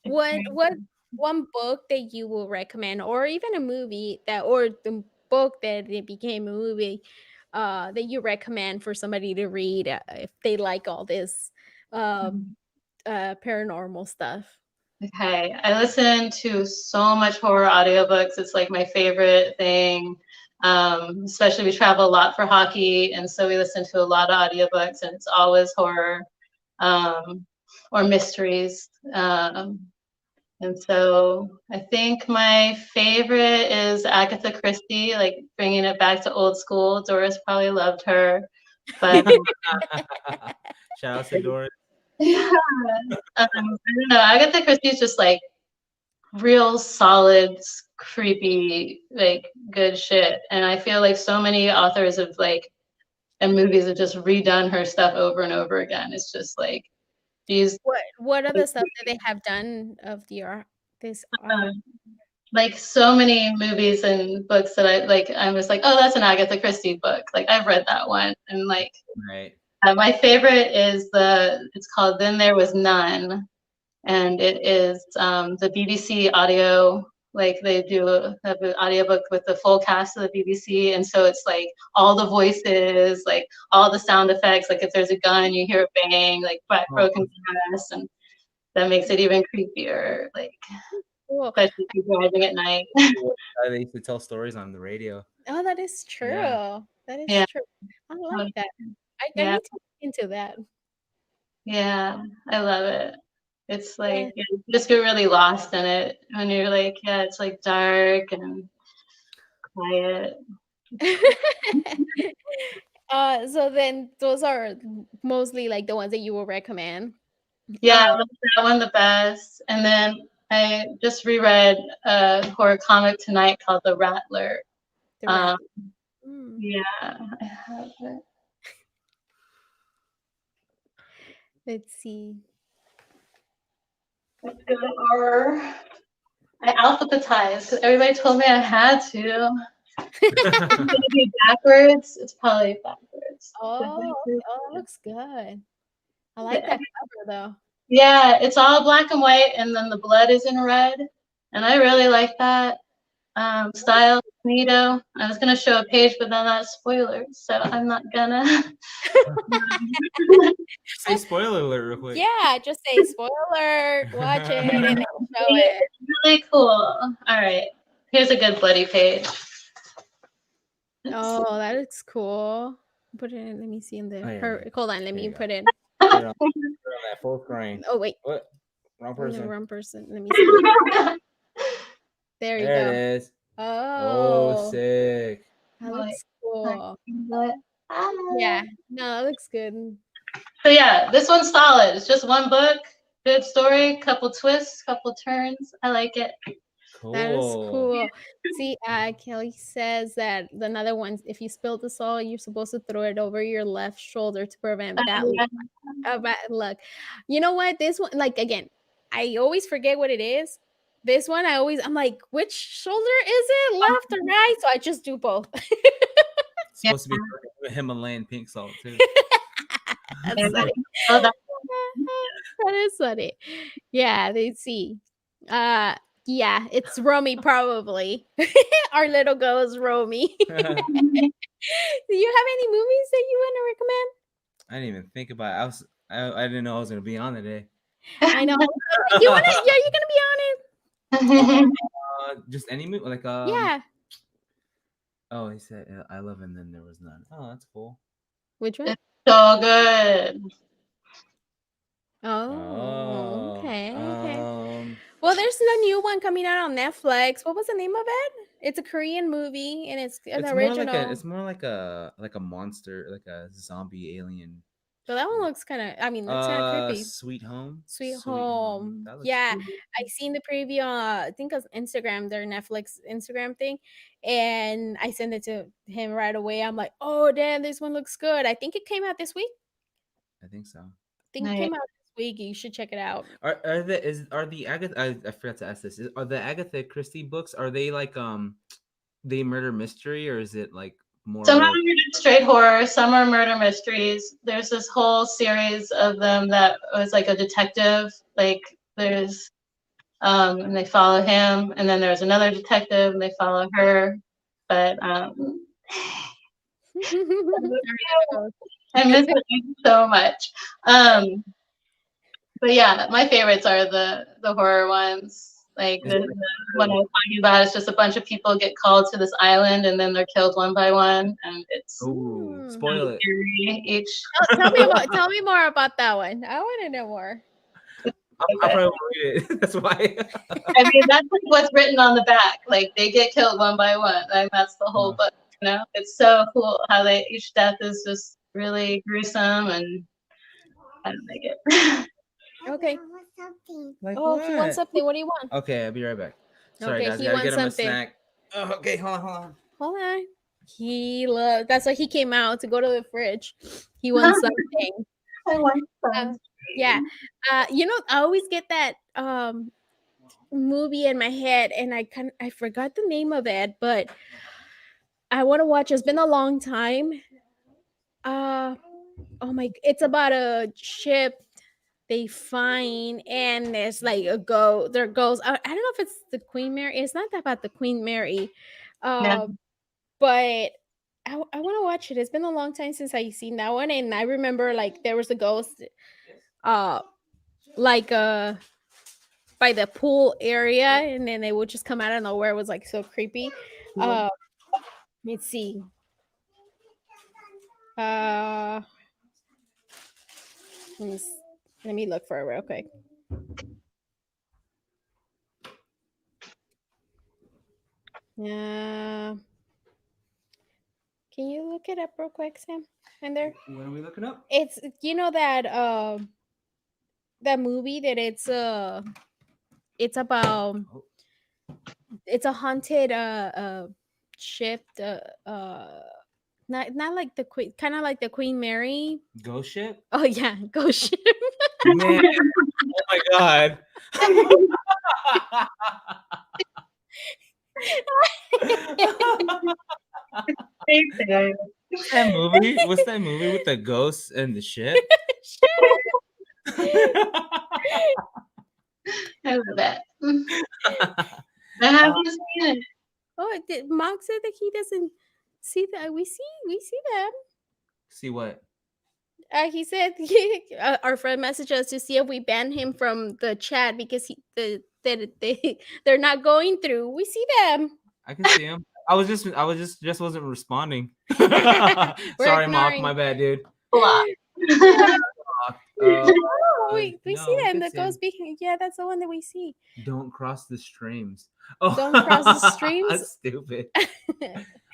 experienced What one book that you will recommend or even a movie or the book that it became a movie, that you recommend for somebody to read, if they like all this, um, it. paranormal stuff? Okay, I listen to so much horror audiobooks. It's like my favorite thing. Especially we travel a lot for hockey, and so we listen to a lot of audiobooks, and it's always horror um, or mysteries. And so I think my favorite is Agatha Christie, like bringing it back to old school. Doris probably loved her, but Shout out to Doris. yeah, I don't know. Agatha Christie is just like real solid, creepy, like good shit. And I feel like so many authors have like and movies have just redone her stuff over and over again. It's just like she's What other stuff that they have done of the art this, like so many movies and books that I like. I'm just like, oh, that's an Agatha Christie book. Like I've read that one, and like Right. my favorite is it's called Then There Was None, and it is the BBC audio. Like they have an audiobook with the full cast of the BBC, and so it's like all the voices, like all the sound effects. Like if there's a gun, you hear a bang, like Oh, broken glass, and that makes it even creepier. Like cool. especially if you're driving at night. they used to tell stories on the radio. Oh, that is Yeah. true. That is Yeah, true. I like that. I yeah, need to look into that. yeah. I love it. It's Yeah. like you just get really lost in it when you're like, yeah, it's like dark and quiet. It's cool. So then those are mostly, like, the ones that you will recommend? Yeah, I Uh, love that one the best. And then I just reread a horror comic tonight called The Rattler. the Um, rat. Mm, yeah, I have it. let's see. Let's go to our. I alphabetized because everybody told me I had to. It's gonna be backwards. It's probably backwards. Oh, okay. Oh, that looks good. I like that cover, though. Yeah, it's all black and white, and then the blood is in red, and I really like that. Style, Nito. I was gonna show a page, but then that's spoilers, so I'm not gonna. Say spoiler alert real quick. Yeah, just say spoiler alert, watch it, and then show it. It's really cool. All right, here's a good bloody page. Oh, that looks cool. Put it in. Let me see in the. Oh, yeah. Hold on. Let There me you go. put in. Put it on that full screen. Oh wait, What? Wrong I'm the person. wrong person. Let me see. There you There go. it is. Oh, Oh, sick. that looks cool. Yeah, no, that looks good. So yeah, this one's solid. It's just one book, good story, couple twists, couple turns. I like it. That is Cool. cool. See, Kelly says that another one, if you spill the salt, you're supposed to throw it over your left shoulder to prevent bad luck. You know what? This one, like again, I always forget what it is. This one, I'm like, which shoulder is it, left or right? So I just do both. It's supposed to be Himalayan pink salt too. That's funny. Oh, that- That is funny. Yeah, they see. Yeah, it's Romy probably. Our little girl is Romy. Do you have any movies that you want to recommend? I didn't even think about it. I didn't know I was gonna be on today. I know. You wanna? Yeah, you're gonna be on it. Just any movie, like Yeah. Oh, he said I love and then there was none. Oh, that's cool. Which one? It's so good. Oh, okay. Well, there's a new one coming out on Netflix. What was the name of it? It's a Korean movie, and it's an original. It's more like a monster, like a zombie alien. So that one looks kind of. I mean, that's kind of creepy. Sweet Home. Sweet Home. Yeah, cool. I seen the preview on I think on Instagram, their Netflix Instagram thing, and I sent it to him right away. I'm like, oh damn, this one looks good. I think it came out this week. I think so. I think it came out this week. You should check it out. Are the Agatha? I forgot to ask this. Are the Agatha Christie books? Are they like they murder mystery, or is it like more? Some are straight horror, some are murder mysteries. There's this whole series of them that was like a detective. Like there's and they follow him, and then there's another detective and they follow her. But I miss it so much. But yeah, my favorites are the horror ones. Like the one I was talking about is just a bunch of people get called to this island and then they're killed one by one, and it's spoil it. Each. Tell me more about that one. I want to know more. I probably won't read it. That's why. I mean, that's like what's written on the back. Like they get killed one by one. Like that's the whole book. You know, it's so cool how each death is just really gruesome, and I don't like it. Okay. Like if you want something, what do you want? Okay, I'll be right back. Sorry, guys. He Gotta wants get him something. a snack. Oh, okay, hold on. Hold on. That's why he came out to go to the fridge. He wants something. I want some. Yeah. You know, I always get that movie in my head, and I forgot the name of it, but I want to watch. It's been a long time. It's about a ship they find, and there's like there goes. I don't know if it's the Queen Mary. It's not about the Queen Mary, but I want to watch it. It's been a long time since I seen that one, and I remember like there was a ghost, like by the pool area, and then they would just come out of nowhere. It was like so creepy. Let's see. Let me look for it real quick. Can you look it up real quick, Sam? And there. What are we looking up? It's that that movie that it's about. It's a haunted ship. Not like the Queen, kind of like the Queen Mary. Ghost ship? Oh yeah, ghost ship. Man, oh my god. What's that movie with the ghosts and the ship? I love that. I haven't seen it. Oh, Mark said that he doesn't see that. We see them. See what? He said our friend messaged us to see if we banned him from the chat because they're not going through. We see them. I can see him. I was just wasn't responding. We're Sorry, Mock. ignoring. My bad, dude. Block. Yeah. Uh, Oh, we see no, we them. can That see him. goes behind. Yeah, that's the one that we see. Don't cross the streams. Oh, Don't cross the streams. stupid.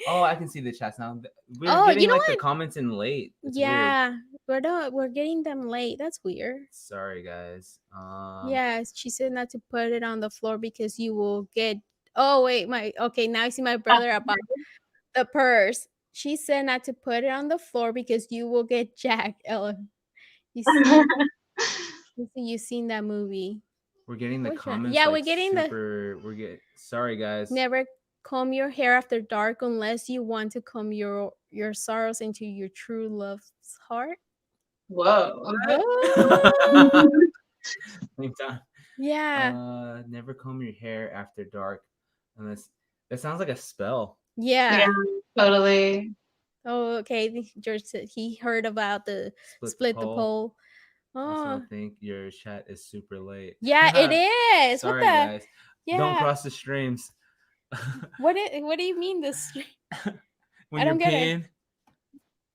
Oh, I can see the chats now. We're Oh, getting you know like the what? comments in late. It's weird. Yeah, we're getting them late. That's weird. Sorry, guys. Yeah, she said not to put it on the floor because you will get. Oh wait, my okay. Now I see my brother about the purse. She said not to put it on the floor because you will get jacked. Ella, you see, you seen that movie? We're getting the Which one? comments Yeah, we're like getting the super. We're get. Sorry, guys. never comb your hair after dark unless you want to comb your sorrows into your true love's heart. Whoa. What? Same time. Yeah, Never comb your hair after dark, unless that sounds like a spell. Yeah, yeah. totally. Oh, okay. George said he heard about the Split the split the pole. pole. Also, Oh, think your chat is super late. yeah, it is. What Sorry, the? guys. Don't Yeah. cross the streams. What do you mean this? When I you're don't get it. peeing,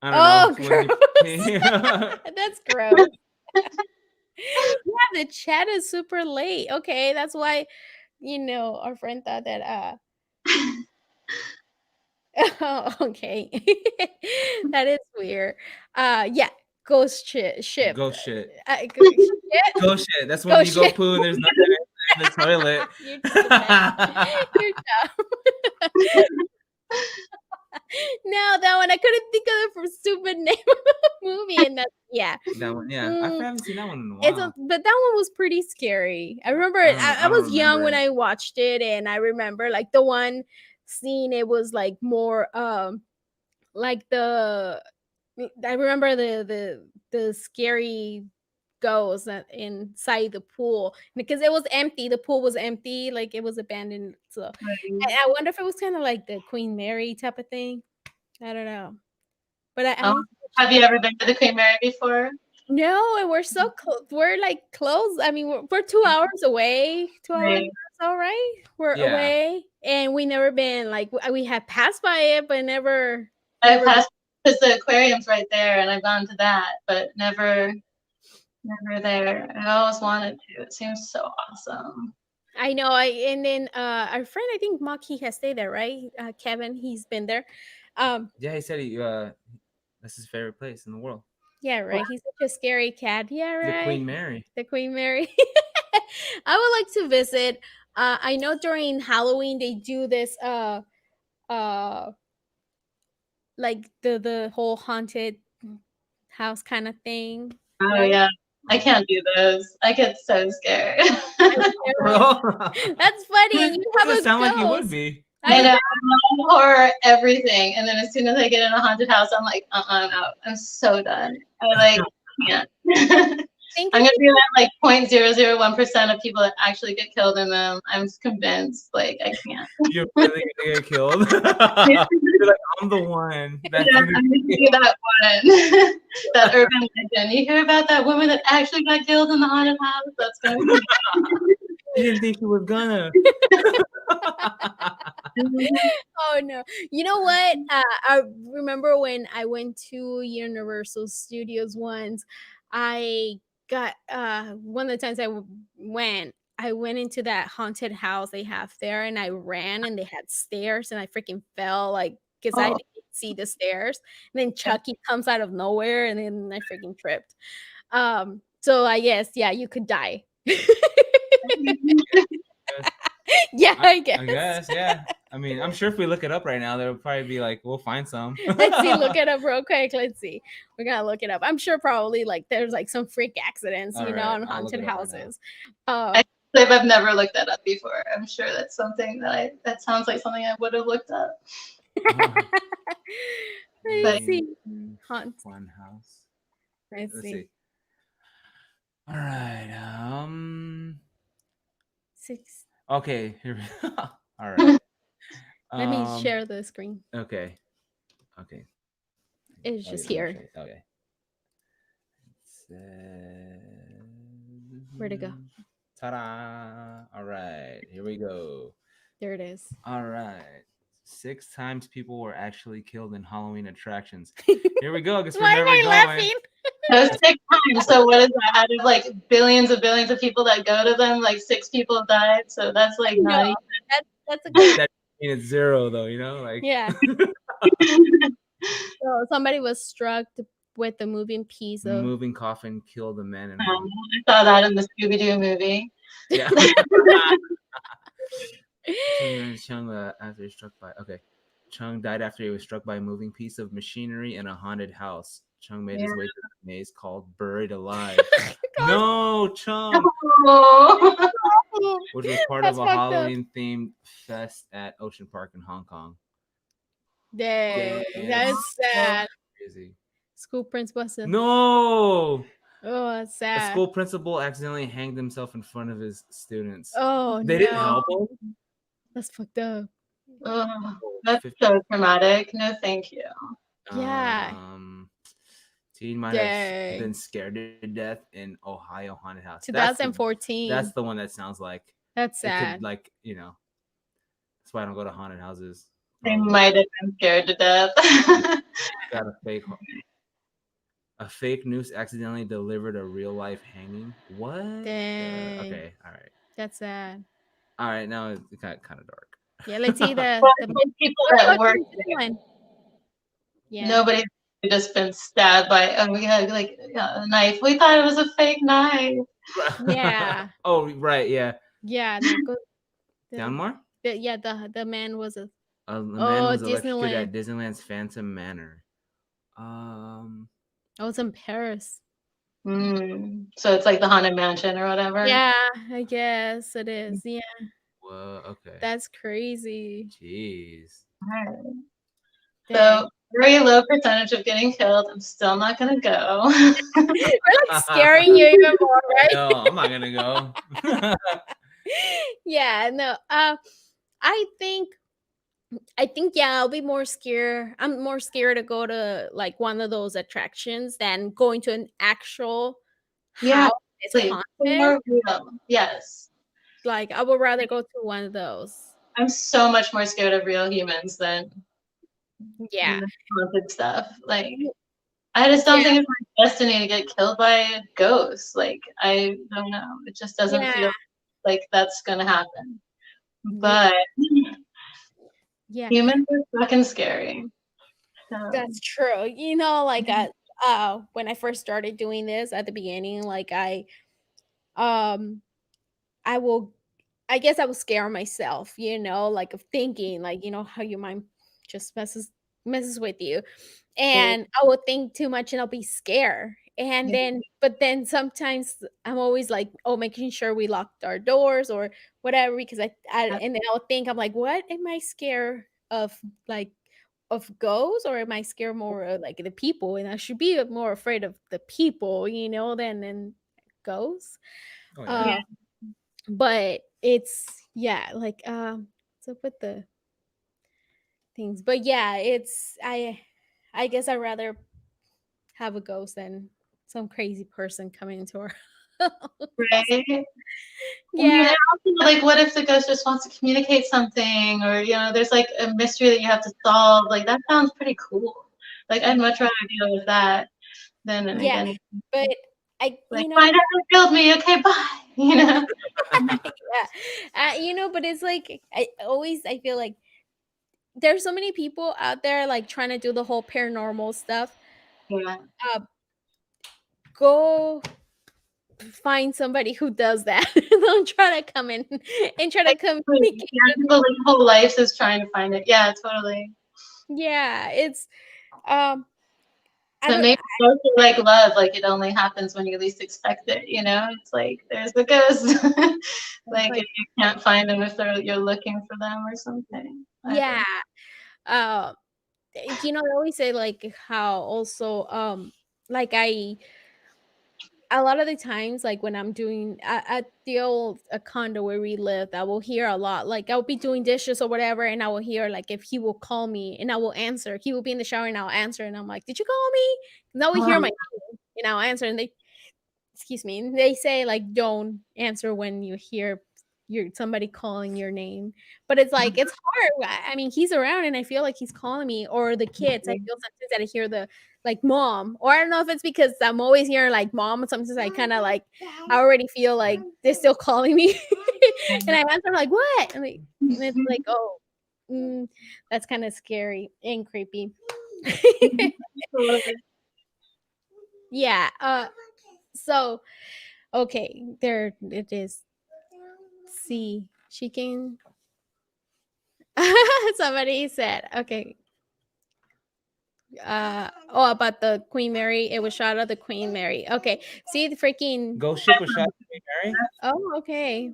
I don't know. Oh, When gross. you peeing. That's gross. Yeah, the chat is super late. Okay, that's why our friend thought that oh, okay. That is weird. Yeah, ghost ship. Go shit. Shit? Go shit. That's when Go you go shit. poo and there's nothing in the toilet. You're so bad. You're dumb. No, that one I couldn't think of the stupid name of the movie, and that's yeah. That one, yeah. I Mm, haven't seen that one in a it's while. but that one was pretty scary. I remember I it. don't know. I I don't was young remember when it. I watched it, and I remember like the one scene. It was like more like I remember the scary ghost inside the pool because it was empty. The pool was empty, like it was abandoned. So I wonder if it was kind of like the Queen Mary type of thing. I don't know, but I Oh, need to have check. you ever been to the Queen Mary before? No, and we're so close. We're like close. I mean, we're 2 hours away. 2 hours Right. or so, right? We're Yeah. away, and we never been like we have passed by it, but never, I've never. passed because the aquarium's right there, and I've gone to that, but never there. I always wanted to. It seems so awesome. I know. And then our friend, I think Maki has stayed there, right? Kevin, he's been there. Yeah, he said that's his favorite place in the world. Yeah, right. He's such a scary cat. Yeah, The right. Queen Mary. The Queen Mary. I would like to visit. I know during Halloween they do this uh like the whole haunted house kind of thing, Oh right? yeah, I can't do those. I get so scared. I Bro. That's funny, and you have Doesn't a sound like you would ghost. be. I I know, know. I love horror, everything, and then as soon as I get in a haunted house, I'm like, I'm out. I'm so done. I like can't. Thank I'm you. gonna be that like 0.001% of people that actually get killed in them. I'm convinced. Like I can't. You're really gonna get killed. You're like, I'm the one that's Yeah, gonna I'm gonna get be that one. That urban legend. You hear about that woman that actually got killed in the haunted house? That's gonna be. You didn't think you was gonna. Oh no. You know what? I remember when I went to Universal Studios once, I got one of the times I went into that haunted house they have there and I ran and they had stairs and I freaking fell like because I Oh. didn't see the stairs. And then Chucky comes out of nowhere and then I freaking tripped. So I guess yeah, you could die. Yeah, I guess. I guess, yeah. I mean, I'm sure if we look it up right now, there will probably be like, we'll find some. Let's see, look it up real quick. Let's see. We gotta look it up. I'm sure probably like there's like some freak accidents, All you know, right, on I'll look haunted it up right now. houses. I believe I've never looked that up before. I'm sure that's something that sounds like something I would have looked up. Let's see. Haunt. Fun house. Let's Let's see. see. All right. Six. Okay. Here we go. All right. Let me Um. share the screen. Okay. Okay. It's Oh yeah. just Let me show here. you. Okay. Where'd it go? Ta-da! All right, here we go. There it is. All right. 6 times people were actually killed in Halloween attractions. Here we go. I guess we're Why am never I going. laughing? That was 6 times. So what is that? Out of like billions of people that go to them, like 6 people died. So that's like No, not that's a good. That means it's zero, though. You know, like Yeah. So somebody was struck with a moving piece of. moving coffin killed a man in I Hong. saw that in the Scooby Doo movie. Yeah. Chung after struck by. Okay. Chung died after he was struck by a moving piece of machinery in a haunted house. Chung made Yeah. his way to the maze called Buried Alive. God, No, Chung, Oh. which was part of that's a fucked up. Halloween themed fest at Ocean Park in Hong Kong. Dang, Damn, that's sad. crazy. School principal said, No, "Oh, that's a sad. school principal accidentally hanged himself in front of his students. Oh They didn't no, help him. that's fucked up." Oh, Oh, that's 50, so traumatic. No, thank you. Yeah, teen might have dang. been scared to death in Ohio haunted house. That's 2014. the one that sounds like That's it could, sad. like, you know. That's why I don't go to haunted houses. They Probably might have been scared to death. got a fake noose accidentally delivered a real life hanging. What? Dang, Okay, all right, that's sad. all right. Now it got kind of dark. Yeah, let's see Well, the. the people Let's that go to work the there, one. Yeah, nobody's just been stabbed by, oh, we had like a knife. We thought it was a fake knife. yeah, Oh, right, yeah. yeah. No, go. Down The, more. yeah, the man was a. A man Oh, was electrocuted Disneyland. at Disneyland's Phantom Manor. Um, I was in Paris. So it's like the Haunted Mansion or whatever. Yeah, I guess it is. Yeah, well, okay. that's crazy. Jeez. Alright. Dang. So very low percentage of getting killed. I'm still not gonna go. We're like scaring you even more, I right? know. I'm not gonna go. Yeah, no. I think yeah, I'll be more scared. I'm more scared to go to like one of those attractions than going to an actual Yeah, house that's please. haunted. More real. Yes. Like I would rather go to one of those. I'm so much more scared of real humans than Yeah. haunted stuff. Like I just don't Yeah. think it's my destiny to get killed by a ghost. Like I don't know. It just doesn't Yeah. feel like that's gonna happen. Yeah. But Yeah. humans are fucking scary. So That's true. Like when I first started doing this at the beginning, like um I will I guess I will scare myself, like of thinking, like, how your mind just messes with you. And I will think too much and I'll be scared. And yeah, but then sometimes I'm always like, oh, making sure we locked our doors or whatever, because and then I'll think, I'm like, what am I scared of? Like, of ghosts, or am I scared more of like the people? And I should be more afraid of the people, than ghosts. Oh yeah. Uh, but it's yeah, like what's up with the things? But yeah, I guess I'd rather have a ghost than some crazy person coming into our house. right. I mean, Yeah, and also, like, what if the ghost just wants to communicate something, or there's like a mystery that you have to solve? Like, that sounds pretty cool. Like, I'd much rather deal with that than yeah, again, but I like, find out who killed me. Okay, bye. yeah, but it's like I feel like there's so many people out there like trying to do the whole paranormal stuff. Yeah. Uh, go find somebody who does that. Don't try to come in and try to Exactly. communicate Yeah, with people like whole lives is trying to find it. Yeah, totally. Yeah, it's um I So don't maybe it's also like love, like it only happens when you least expect it, It's like there's the ghost. Like like if you can't find them if you're looking for them or something. I yeah. don't Uh I always say like how also like a lot of the times, like when I'm doing at the old condo where we lived, I will hear a lot. Like I'll be doing dishes or whatever, and I will hear like if he will call me, and I will answer. He will be in the shower, and I'll answer, and I'm like, "Did you call me?" And I will hear my name, and I'll answer, and they, excuse me, and they say like, "Don't answer when you hear your somebody calling your name." But it's like it's hard. I mean, he's around, and I feel like he's calling me, or the kids. I feel sometimes that I hear the like mom, or I don't know if it's because I'm always hearing like mom, and sometimes I kind of like I already feel like they're still calling me, and I answer like what, and it's like oh, that's kind of scary and creepy. Yeah. So okay, there it is. See, she can. Somebody said, okay. Oh, about the Queen Mary. It was shot at the Queen Mary. Okay. See the freaking. Ghost ship was shot at Queen Mary. Oh, okay.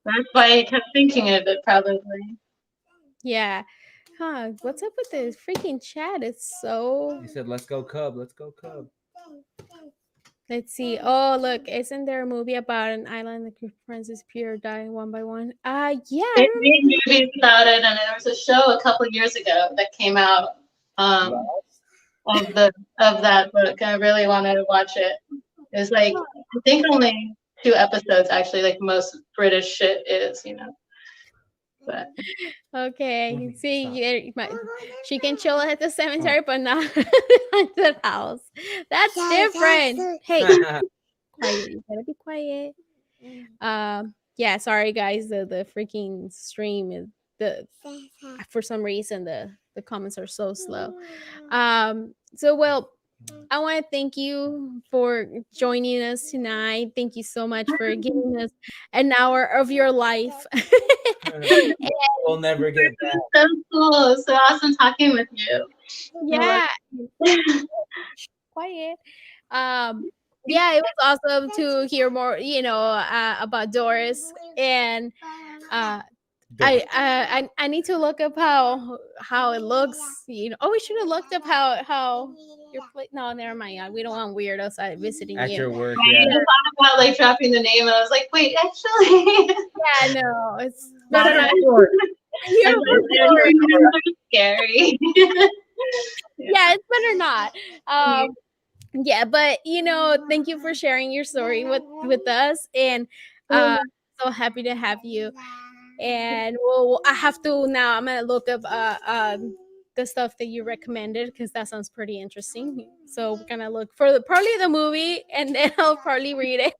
That's why I kept thinking of it, probably. Yeah. Huh. What's up with this freaking chat? It's so. He said, "Let's go Cub, let's go Cub." Let's see. Oh, look, isn't there a movie about an island that friends disappear or die one by one? Yeah, I They don't made movies about it, and there was a show a couple years ago that came out of that book. I really wanted to watch it. It was like I think only 2 episodes actually, like most British shit is, you know. But Okay, see, she can chill at the cemetery, but not at the haunted house. That's different. Hey, quiet. You gotta be quiet. Yeah, sorry guys. The freaking stream is the for some reason the comments are so slow. So well, I want to thank you for joining us tonight. Thank you so much for giving us an hour of your life. We'll never get back. so cool, so awesome talking with you. Yeah. Quiet. Yeah, it was awesome to hear more, about Doris, and I need to look up how it looks. Oh, we should have looked up how your plate. No, never mind. We don't want weirdos visiting At you. your work, I yeah. thought about like dropping the name, and I was like, wait, actually, Yeah, no, it's not better at not. all. You're Scary. Yeah, it's better not. Yeah, but thank you for sharing your story with us, and so happy to have you. And I have to now. I'm gonna look up the stuff that you recommended because that sounds pretty interesting. So we're gonna look for probably the movie, and then I'll probably read it.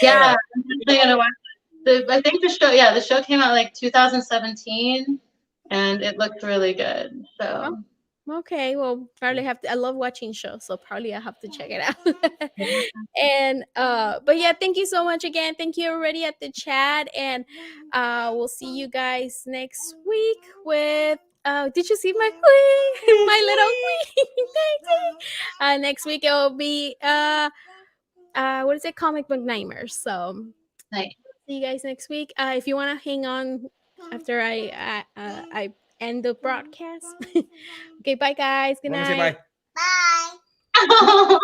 Yeah, I'm definitely gonna watch it. I think the show came out like 2017, and it looked really good. So Okay, well, probably have to. I love watching shows, so probably I have to check it out. And but yeah, thank you so much again. Thank you already at the chat, and we'll see you guys next week with. Did you see my queen, my little queen? Next week it will be what is it? Comic book nightmares. So nice. see you guys next week. If you want to hang on after I end the broadcast. Okay, bye guys. Good Let me say night. bye. Bye.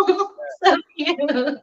So cute.